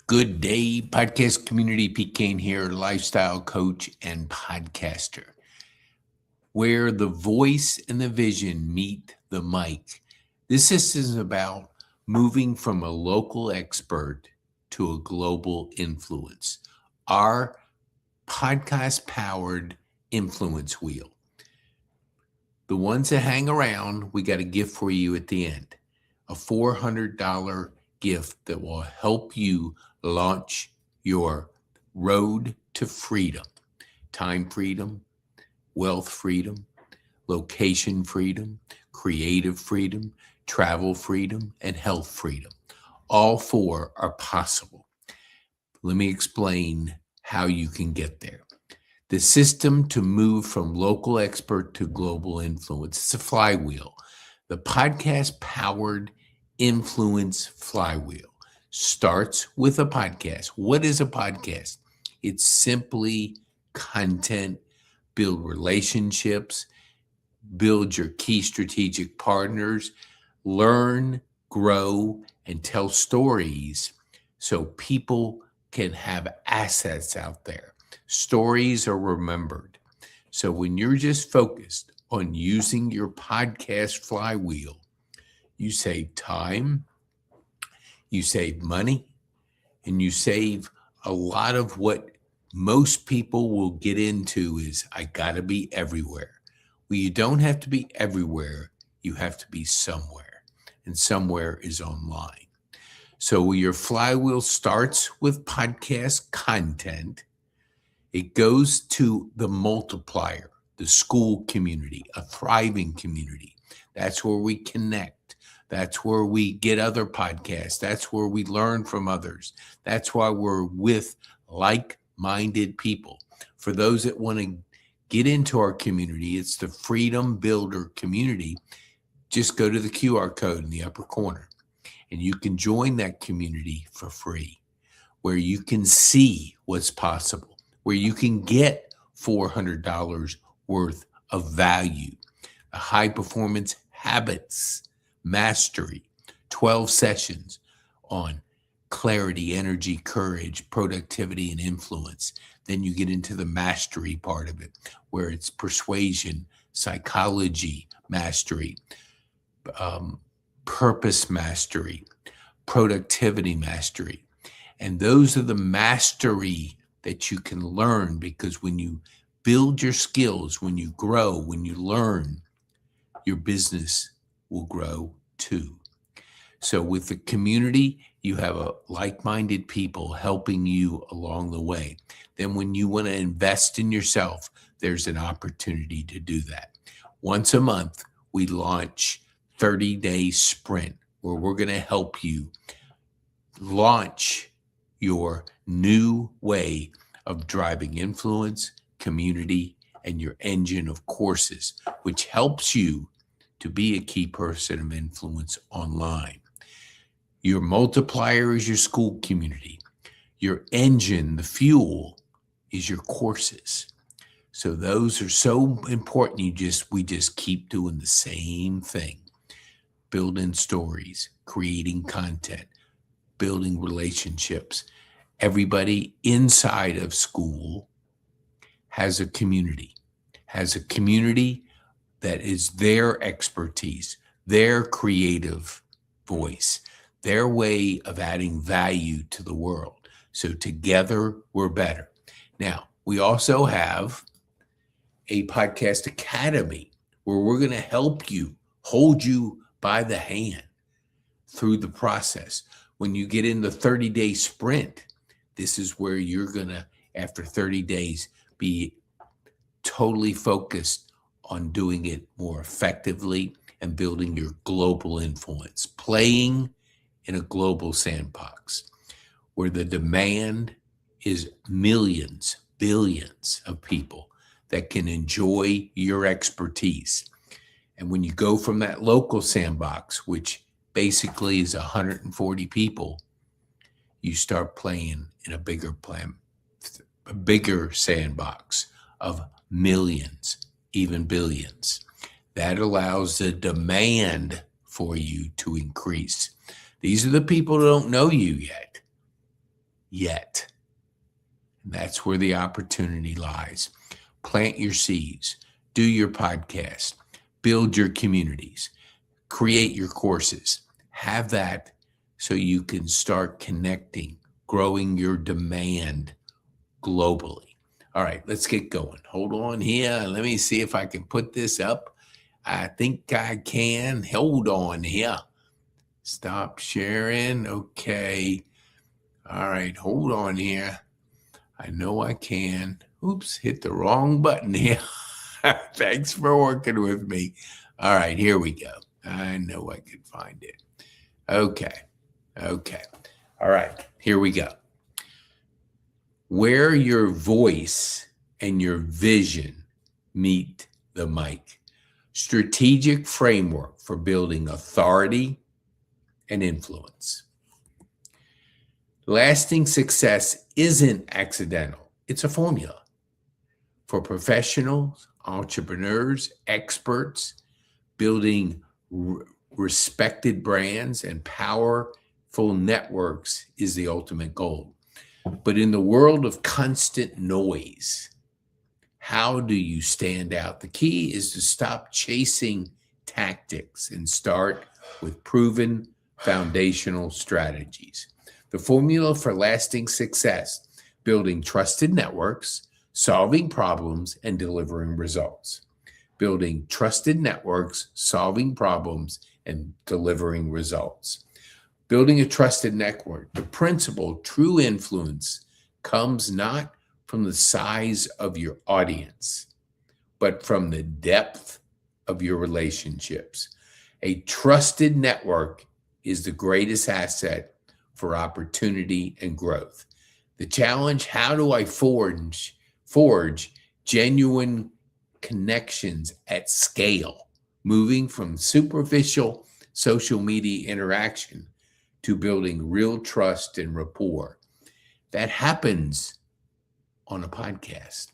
Good day, podcast community. Pete Kane here, lifestyle coach and podcaster. Where the voice and the vision meet the mic. This is about moving from a local expert to a global influence. Our podcast powered influence wheel. The ones that hang around, we got a gift for you at the end. A $400 gift that will help you launch your road to freedom, time freedom, wealth freedom, location freedom, creative freedom, travel freedom, and health freedom. All four are possible. Let me explain how you can get there. The system to move from local expert to global influence. It's a flywheel. The podcast powered influence flywheel starts with a podcast. What is a podcast? It's simply content, build relationships, build your key strategic partners, learn, grow, and tell stories so people can have assets out there. Stories are remembered. So when you're just focused on using your podcast flywheel, you save time, you save money, and you save a lot of what most people will get into is, I got to be everywhere. Well, you don't have to be everywhere. You have to be somewhere, and somewhere is online. So your flywheel starts with podcast content. It goes to the multiplier, the school community, a thriving community. That's where we connect. That's where we get other podcasts. That's where we learn from others. That's why we're with like-minded people. For those that want to get into our community, it's the Freedom Builder community. Just go to the QR code in the upper corner, and you can join that community for free, where you can see what's possible, where you can get $400 worth of value, a high-performance habits mastery, 12 sessions on clarity, energy, courage, productivity, and influence. Then you get into the mastery part of it, where it's persuasion, psychology mastery, purpose mastery, productivity mastery. And those are the mastery that you can learn, because when you build your skills, when you grow, when you learn, your business will grow too. So with the community, you have a like-minded people helping you along the way. Then when you want to invest in yourself, there's an opportunity to do that. Once a month, we launch 30-day sprint, where we're going to help you launch your new way of driving influence, community, and your engine of courses, which helps you to be a key person of influence online. Your multiplier is your school community. Your engine, the fuel, is your courses. So those are so important. We just keep doing the same thing. Building stories, creating content, building relationships. Everybody inside of school has a community that is their expertise, their creative voice, their way of adding value to the world. So together, we're better. Now, we also have a podcast academy where we're going to help you, hold you by the hand through the process. When you get in the 30-day sprint, this is where you're going to, after 30 days, be totally focused on doing it more effectively and building your global influence, playing in a global sandbox where the demand is millions, billions of people that can enjoy your expertise. And when you go from that local sandbox, which basically is 140 people, you start playing in a bigger sandbox of millions, even billions. That allows the demand for you to increase. These are the people who don't know you yet. yet. And that's where the opportunity lies. Plant your seeds, do your podcast, build your communities, create your courses. Have that so you can start connecting, growing your demand globally. All right, let's get going. Hold on here. Let me see if I can put this up. I think I can. Hold on here. Stop sharing. Okay. All right, hold on here. I know I can. Oops, hit the wrong button here. Thanks for working with me. All right, here we go. I know I can find it. Okay. All right, here we go. Where your voice and your vision meet the mic. Strategic framework for building authority and influence. Lasting success isn't accidental. It's a formula for professionals, entrepreneurs, experts. Building respected brands and powerful networks is the ultimate goal. But in the world of constant noise, how do you stand out? The key is to stop chasing tactics and start with proven foundational strategies. The formula for lasting success: building trusted networks, solving problems, and delivering results. Building trusted networks, solving problems, and delivering results. Building a trusted network. The principle, true influence, comes not from the size of your audience, but from the depth of your relationships. A trusted network is the greatest asset for opportunity and growth. The challenge: how do I forge genuine connections at scale, moving from superficial social media interaction to building real trust and rapport? That happens on a podcast.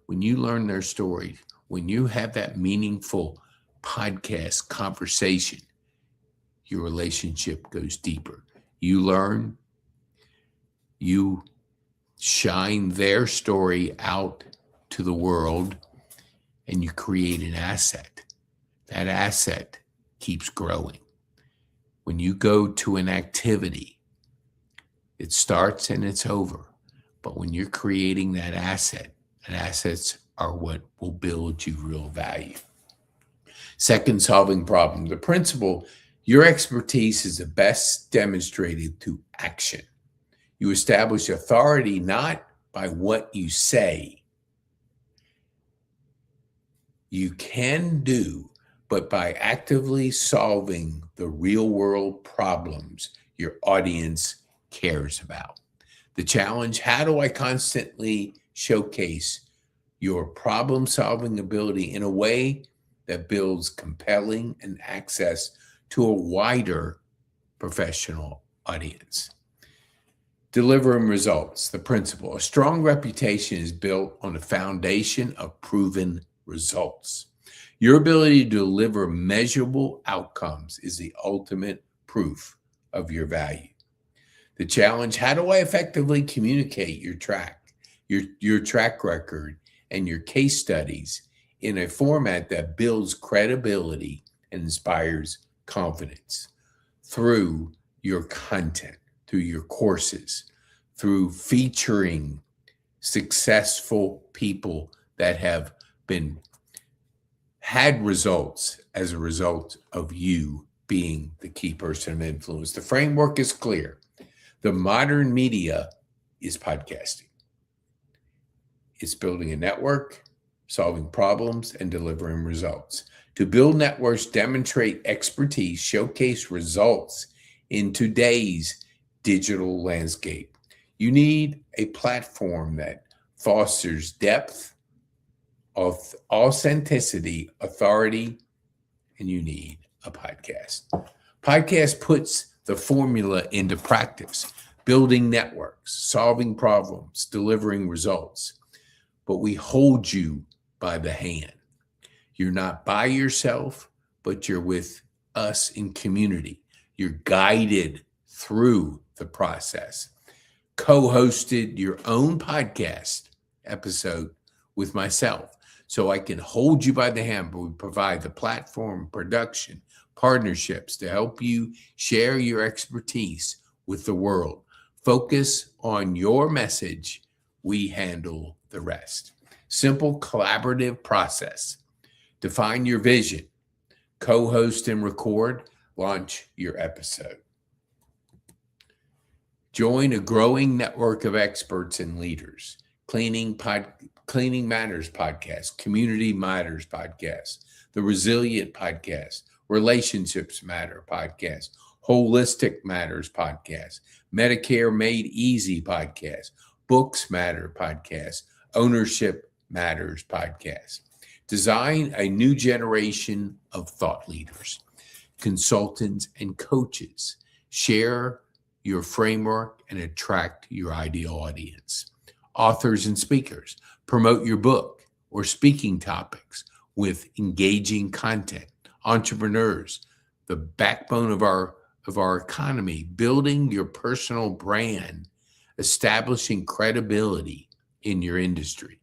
When you learn their story, when you have that meaningful podcast conversation, your relationship goes deeper. You learn, you shine their story out to the world, and you create an asset. That asset keeps growing. When you go to an activity, it starts and it's over. But when you're creating that asset, and assets are what will build you real value. Second, solving problems. The principle: your expertise is the best demonstrated through action. You establish authority not by what you say you can do, but by actively solving the real world problems your audience cares about. The challenge: how do I constantly showcase your problem solving ability in a way that builds compelling and access to a wider professional audience? Delivering results. The principle: a strong reputation is built on a foundation of proven results. Your ability to deliver measurable outcomes is the ultimate proof of your value. The challenge: how do I effectively communicate your track record and your case studies in a format that builds credibility and inspires confidence? Through your content, through your courses, through featuring successful people that have had results as a result of you being the key person of influence. The framework is clear. The modern media is podcasting. It's building a network, solving problems, and delivering results. To build networks, demonstrate expertise, showcase results in today's digital landscape, you need a platform that fosters depth, of authenticity, authority, and you need a podcast. Podcast puts the formula into practice: building networks, solving problems, delivering results. But we hold you by the hand. You're not by yourself, but you're with us in community. You're guided through the process. co-hosted your own podcast episode with myself. So I can hold you by the hand, but we provide the platform, production, partnerships to help you share your expertise with the world. Focus on your message. We handle the rest. Simple collaborative process. Define your vision. Co-host and record. Launch your episode. Join a growing network of experts and leaders. Cleaning Matters podcast, Community Matters podcast, the Resilient podcast, Relationships Matter podcast, Holistic Matters podcast, Medicare Made Easy podcast, Books Matter podcast, Ownership Matters podcast. Design a new generation of thought leaders, consultants, and coaches. Share your framework and attract your ideal audience. Authors and speakers. Promote your book or speaking topics with engaging content. Entrepreneurs, the backbone of our economy, building your personal brand, establishing credibility in your industry.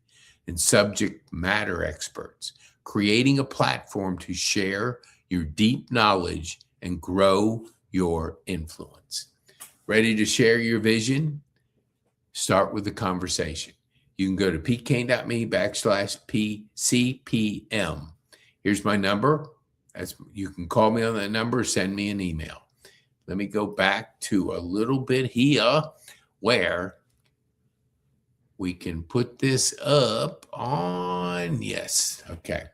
And subject matter experts, creating a platform to share your deep knowledge and grow your influence. Ready to share your vision? Start with the conversation. You can go to pkane.me/PCPM. Here's my number. You can call me on that number, send me an email. Let me go back to a little bit here where we can put this up on, yes, okay.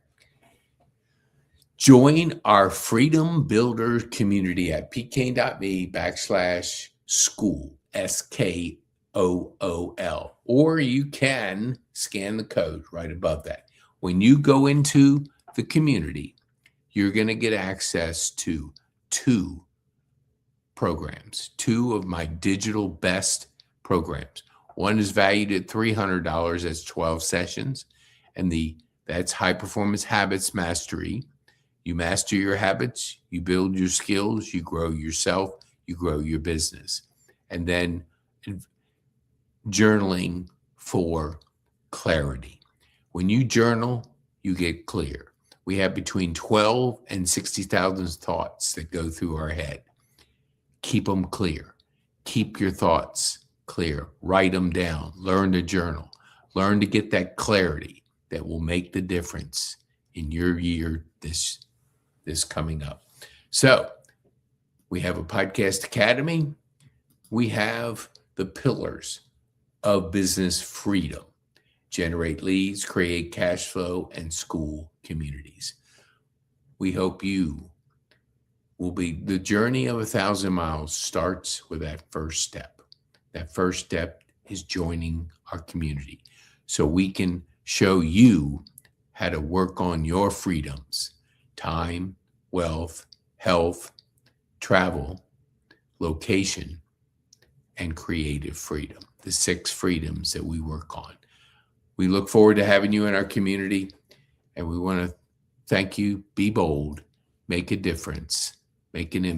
Join our Freedom Builder community at pkane.me/school, SKOOL, or you can scan the code right above that. When you go into the community, you're going to get access to 2 programs, 2 of my digital best programs. One is valued at $300. That's 12 sessions. And that's High Performance Habits Mastery. You master your habits, you build your skills, you grow yourself, you grow your business. And then journaling for clarity. When you journal, you get clear. We have between 12 and 60,000 thoughts that go through our head. Keep them clear. Keep your thoughts clear. Write them down. Learn to journal. Learn to get that clarity that will make the difference in your year this coming up. So we have a podcast academy. We have the pillars of business freedom: generate leads, create cash flow, and school communities. We hope you will be, the journey of 1,000 miles starts with that first step. That first step is joining our community so we can show you how to work on your freedoms: time, wealth, health, travel, location, and creative freedom. The 6 freedoms that we work on. We look forward to having you in our community, and we want to thank you. Be bold, make a difference, make an impact.